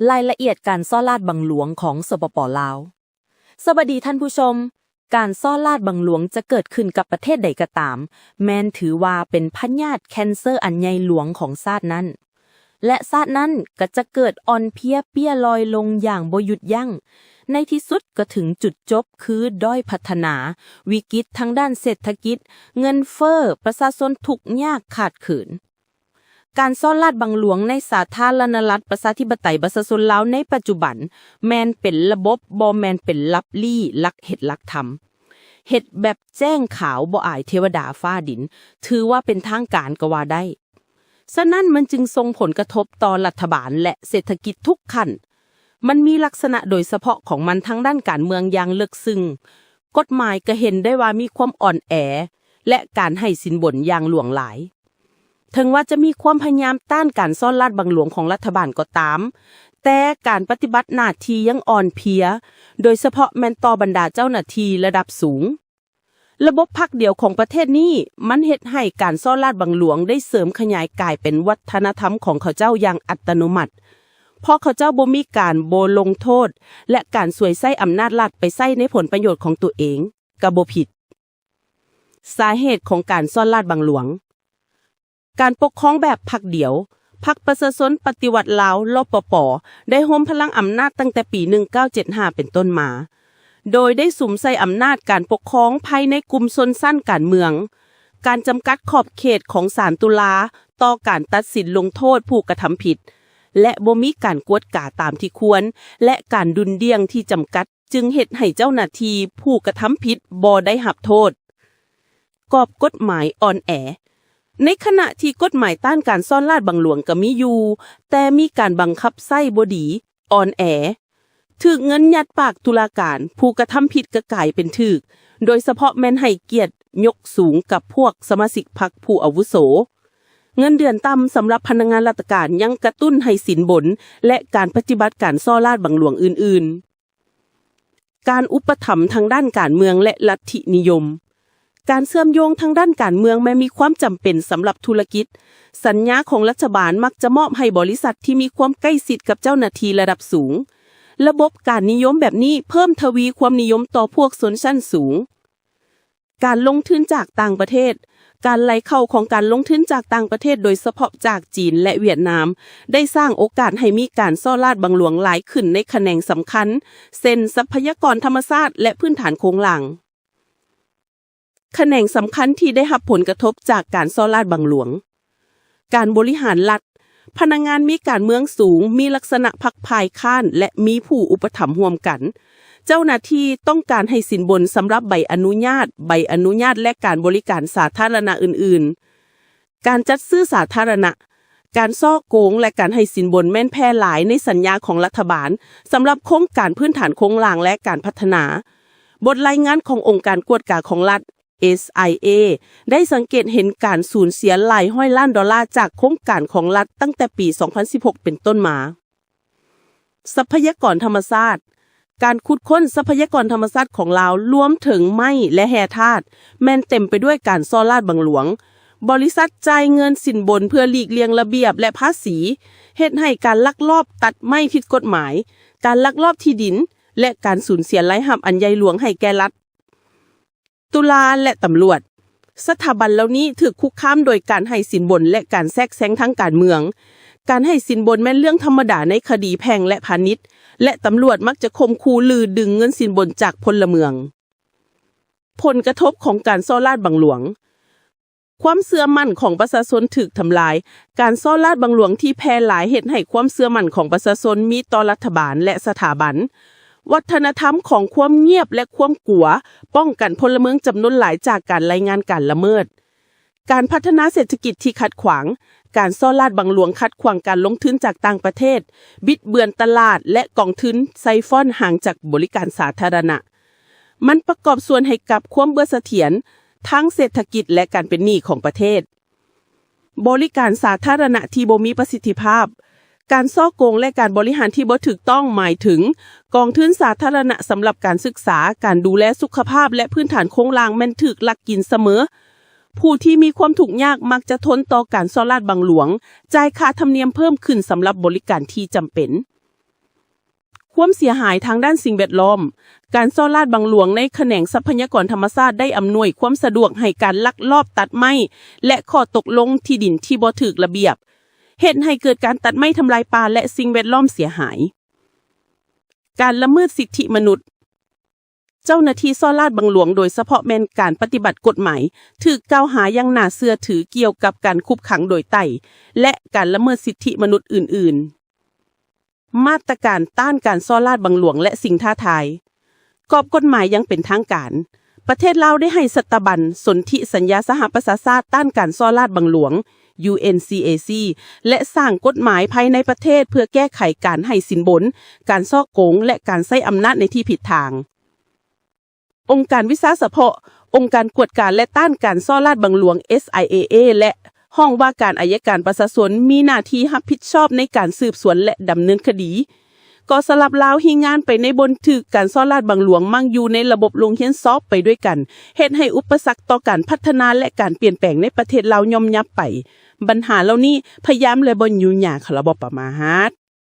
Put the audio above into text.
รายละเอียดการซ่อลาดบังหลวงของสปป.ลาวสวัสดีท่านผู้ชมการซ่อลาดบังหลวงจะเกิดขึ้นกับประเทศใดก็ตามแม้นถือว่าเป็นพยาธิแคนเซอร์อันใหญ่หลวงของชาตินั้นและชาตินั้นก็จะเกิดอ่อนเพลียเปี้ยลอยลงอย่างบ่หยุดยั้งในที่สุดก็ถึงจุดจบคือด้อยพัฒนาวิกฤตทางด้านเศรษฐกิจเงินเฟ้อประชาชนทุกข์ยากขาดเขินการซ่อนลาดบังหลวงในสาธารณรัฐประชาธิปไตยประชาชนลาวในปัจจุบันแม่นเป็นระบบบ่แม่นเป็นลับลี่ลักเฮ็ดลักทำเฮ็ดแบบแจ้งขาวบ่อายเทวดาฟ้าดินถือว่าเป็นทางการก็ว่าได้ฉะนั้นมันจึงส่งผลกระทบต่อรัฐบาลและเศรษฐกิจทุกขั้นมันมีลักษณะโดยเฉพาะของมันทั้งด้านการเมืองอย่างลึกซึ้งกฎหมายก็เห็นได้ว่ามีความอ่อนแอและการให้สินบนอย่างหลวงหลายถึงว่าจะมีความพยายามต้านการซ่อนลาดบังหลวงของรัฐบาลก็ตามแต่การปฏิบัติหน้าที่ยังอ่อนเพลียโดยเฉพาะแม่นต่อบรรดาเจ้าหน้าที่ระดับสูงระบบพรรคเดียวของประเทศนี้มันเฮ็ดให้การซ่อนลาดบังหลวงได้เสริมขยายกลายเป็นวัฒนธรรมของเขาเจ้าอย่างอัตโนมัติเพราะเขาเจ้าบ่มีการลงโทษและการสวยไส้อำนาจรัฐไปใช้ในผลประโยชน์ของตัวเองก็บ่ผิดสาเหตุของการซ่อนลาดบังหลวงการปกครองแบบพรรคเดียวพรรคประชาชนปฏิวัติลาวรปป.ได้โฮมพลังอำนาจตั้งแต่ปี 1975 เป็นต้นมาโดยได้สุมใส่อำนาจการปกครองภายในกลุ่มชนชั้นการเมืองการจำกัดขอบเขตของศาลตุลาต่อการตัดสินลงโทษผู้กระทำผิดและบ่มีการกวดกาตามที่ควรและการดุลเดี่ยงที่จำกัดจึงเฮ็ดให้เจ้าหน้าที่ผู้กระทำผิดบ่ได้รับโทษกรอบกฎหมายอ่อนแอในขณะที่กฎหมายต้านการซ่อนลาดบังหลวงก็มีอยู่แต่มีการบังคับใช้บ่ดีอ่อนแอถูกเงินยัดปากตุลาการผู้กระทำผิดก็กลายเป็นถูกโดยเฉพาะแม่นให้เกียรติยกสูงกับพวกสมาชิกพรรคผู้อาวุโสเงินเดือนต่ำสำหรับพนักงานราชการยังกระตุ้นให้สินบนและการปฏิบัติการซ่อนลาดบังหลวงอื่นๆการอุปถัมภ์ทางด้านการเมืองและลัทธินิยมการเชื่อมโยงทางด้านการเมืองแม้มีความจำเป็นสำหรับธุรกิจสัญญาของรัฐบาลมักจะมอบให้บริษัทที่มีความใกล้ชิดกับเจ้าหน้าที่ระดับสูงระบบการนิยมแบบนี้เพิ่มทวีความนิยมต่อพวกชนชั้นสูงการลงทุนจากต่างประเทศการไหลเข้าของการลงทุนจากต่างประเทศโดยเฉพาะจากจีนและเวียดนามได้สร้างโอกาสให้มีการซ่อนลาดบังหลวงหลายขึ้นในแขนงสำคัญเช่นทรัพยากรธรรมชาติและพื้นฐานโครงหลังแขนงสำคัญที่ได้รับผลกระทบจากการซ่อนลาดบังหลวงการบริหารรัฐพนักงานมีการเมืองสูงมีลักษณะพรรคภายข้านและมีผู้อุปถัมภ์ร่วมกันเจ้าหน้าที่ต้องการให้สินบนสำหรับใบอนุญาตและการบริการสาธารณะอื่นๆการจัดซื้อสาธารณะการซ่อโกงและการให้สินบนแม่นแพร่หลายในสัญญาของรัฐบาลสำหรับโครงการพื้นฐานโครงหลังและการพัฒนาบทรายงานขององค์การกวดกาของรัฐSIA ได้สังเกตเห็นการสูญเสียหลายร้อยล้านดอลลาร์จากโครงการของรัฐตั้งแต่ปี 2016 เป็นต้นมาทรัพยากรธรรมชาติการขุดค้นทรัพยากรธรรมชาติของลาวรวมถึงไม้และแร่ธาตุแม่นเต็มไปด้วยการซ่อนลาดบังหลวงบริษัทจ่ายเงินสินบนเพื่อหลีกเลี่ยงระเบียบและภาษีเฮ็ดให้การลักลอบตัดไม้ผิดกฎหมายการลักลอบที่ดินและการสูญเสียรายรับอันใหญ่หลวงให้แก่รัฐตุลาและตำรวจสถาบันเหล่านี้ถูกคุกคามโดยการให้สินบนและการแทรกแซงทางการเมืองการให้สินบนแม่นเรื่องธรรมดาในคดีแพ่งและพาณิชย์และตำรวจมักจะข่มขู่ลือดึงเงินสินบนจากพลเมืองผลกระทบของการซ่อนลาดบังหลวงความเชื่อมั่นของประชาชนถูกทำลายการซ่อนลาดบังหลวงที่แพร่หลายเฮ็ดให้ความเชื่อมั่นของประชาชนมีต่อรัฐบาลและสถาบันวัฒนธรรมของความเงียบและความกลัวป้องกันพลเมืองจำนวนหลายจากการรายงานการละเมิดการพัฒนาเศรษฐกิจที่ขัดขวางการซ่อนลาดบังหลวงขัดขวางการลงทุนจากต่างประเทศบิดเบือนตลาดและกองทุนไซฟอนห่างจากบริการสาธารณะมันประกอบส่วนให้กับความเบื่อเสถียรทั้งเศรษฐกิจและการเป็นหนี้ของประเทศบริการสาธารณะที่บ่มีประสิทธิภาพการซ่อโกงและการบริหารที่บ่ถูกต้องหมายถึงกองทุนสาธารณะสำหรับการศึกษาการดูแลสุขภาพและพื้นฐานโครงหลังแม่นถูกลักกินเสมอผู้ที่มีความทุกข์ยากมักจะทนต่อการซ่อนลาดบังหลวงจ่ายค่าธรรมเนียมเพิ่มขึ้นสำหรับบริการที่จำเป็น ความเสียหายทางด้านสิ่งแวดล้อมการซ่อลาดบังหลวงในแขนงทรัพยากรธรรมชาติได้อำนวยความสะดวกให้การลักลอบตัดไม้และข้อตกลงที่ดินที่บ่ถูกระเบียบเฮ็ดให้เกิดการตัดไม้ทำลายป่าและสิ่งแวดล้อมเสียหายการละเมิดสิทธิมนุษย์เจ้าหน้าที่ซ่อลาดบังหลวงโดยเฉพาะแม่นการปฏิบัติกฎหมายถูกกล่าวหาอย่างน่าเชื่อถือเกี่ยวกับการคุบขังโดยไต่และการละเมิดสิทธิมนุษย์อื่นๆมาตรการต้านการซ่อลาดบังหลวงและสิ่งท้าทายกรอบกฎหมายยังเป็นทางการประเทศลาวได้ให้สถาบันสนธิสัญญาสหประชาชาติต้านการซ่อลาดบังหลวง UNCAC และสร้างกฎหมายภายในประเทศเพื่อแก้ไขการให้สินบนการซ่อโกงและการใช้อำนาจในที่ผิดทางองค์การวิสาสะเพาะองค์การกวดการและต้านการซ่อลาดบังหลวง SIAA และห้องว่าการอัยการประชาชนมีหน้าที่รับผิดชอบในการสืบสวนและดำเนินคดีก็สลับลาวฮีงานไปในบนถึกการซ่อลาดบังหลวงมั่งอยู่ในระบบโรงเรียนซอฟไปด้วยกันเฮ็ดให้อุปสรรคต่อการพัฒนาและการเปลี่ยนแปลงในประเทศลาวย่อมยับไปปัญหาเหล่านี้พยายามและบ่ยุ่งยากค่ะระบบประมาท